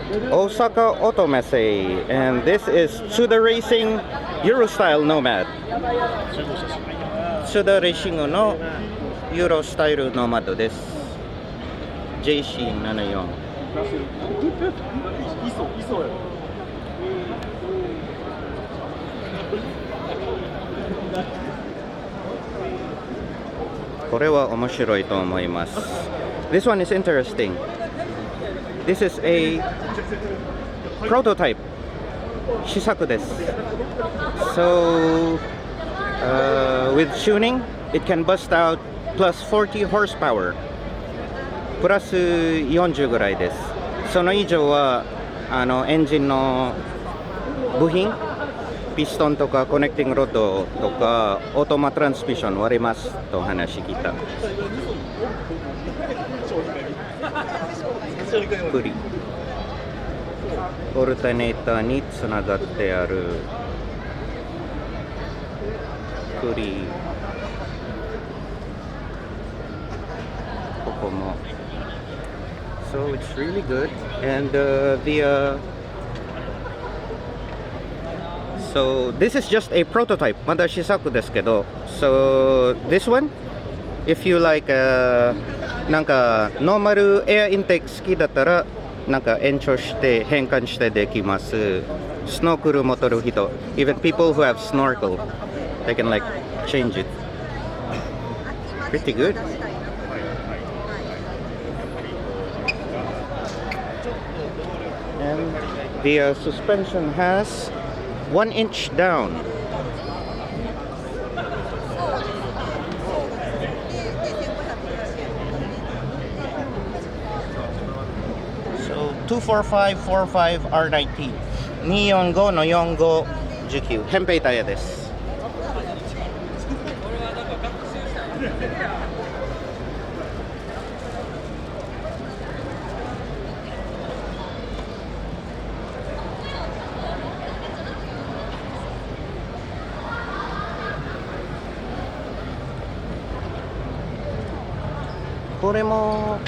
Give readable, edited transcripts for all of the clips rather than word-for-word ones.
Osaka Automesse, and this is Tsuda Racing Euro-style Nomad. Tsuda Racing の Euro-style Nomad です。JC74。これは面白いと思います。This one is interesting. This is a prototype. 試作です。So, with tuning, it can bust out plus 40 horsepower. プラス40ぐらいです。その以上はエンジンの部品、ピストンとかコネクティングロッドとかオートマトランスミッション割れますと話聞いた。プリオルタネーターにつながってあるプリ、ここも。So it's really good, and so this is just a prototype. まだ試作ですけど。So this one, if you like なんかノーマルエアインテーク好きだったらなんか延長して変換してできます。スノークル持ってる人、even people who have snorkel, they can like change it. Pretty good. And the suspension has 1 inch down. So 245-45 R90 245の4519扁平タイヤです。これも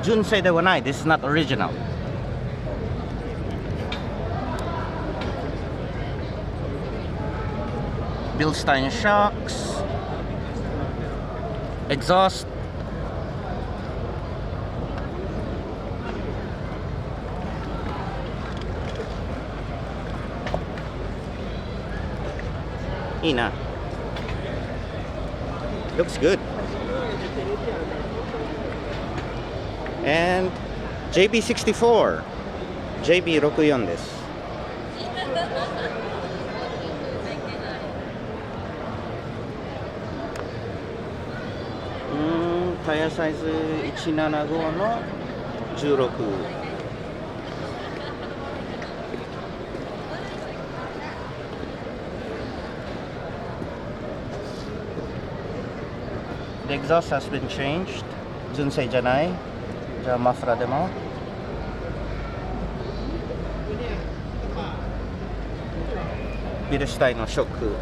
純正ではない。This is not original. Bilstein shocks, exhaust,いいな。Looks good. And JB64 JB64 です。タイヤサイズ175の16。The exhaust has been changed. 純正じゃない。じゃあマフラーでも。ビルシュタインのショック。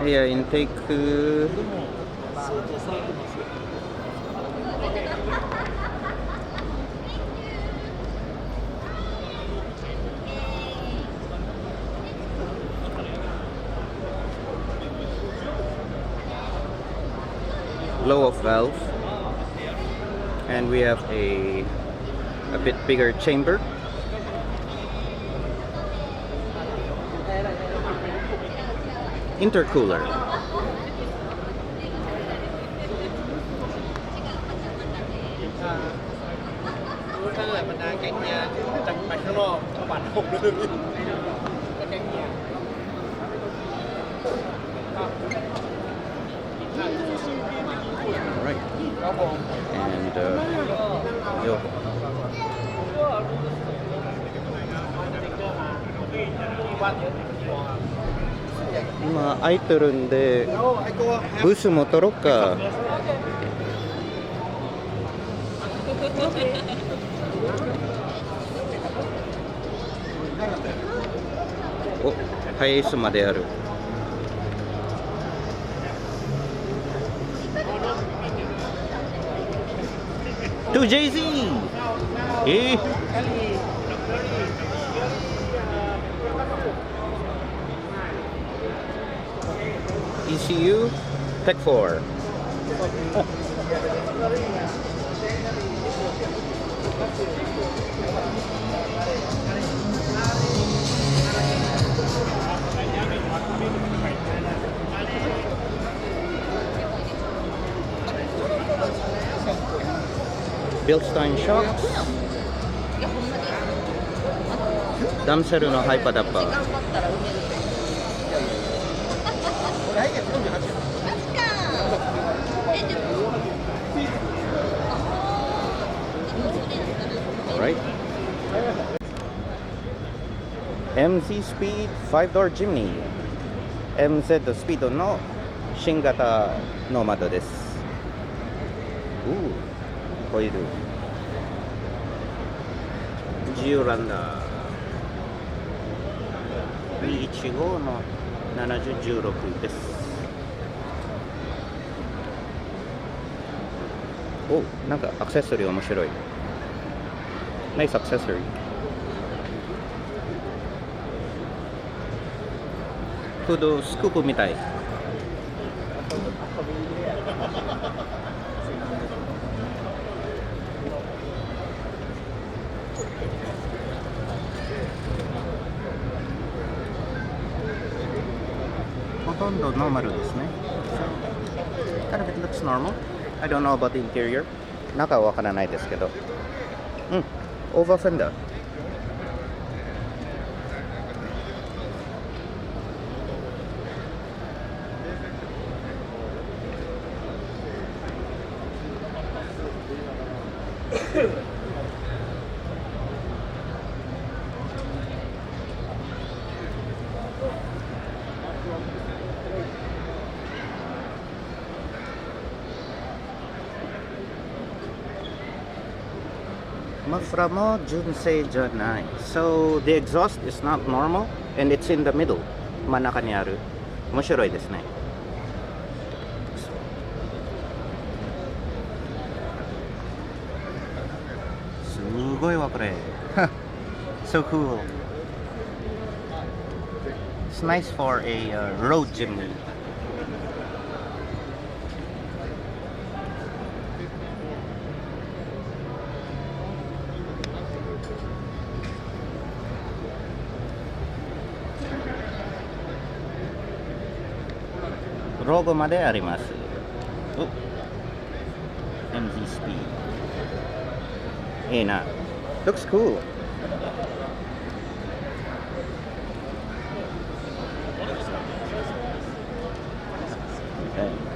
エアインテーク。Blow off valve, and we have a bit bigger chamber. Intercooler. Alright. And yo. 今空いてるんでブースも取ろうか。お、ハイエースまである。To Jay-Z! ECU Tech 4. Bilstein shocks. ダムセルのハイパーダッパー。Alright. MZ Speed 5-door Jimny MZ スピードの新型ノーマドです。ホイール自由ランナー215の7016です。お、なんかアクセサリー面白い。ナイスアクセサリー。フードスクープみたい。ほとんどノーマルですね。Kind of it looks normal. I don't know about the interior. 中はわからないですけど。オーバーフェンダー。マフラーも純正じゃない。So the exhaust is not normal and it's in the middle. 真ん中にある。面白いですね。すごいわこれ。So cool. It's nice for a road Jimny.ロゴまであります。MZ スピード。いいな。Looks cool. Okay.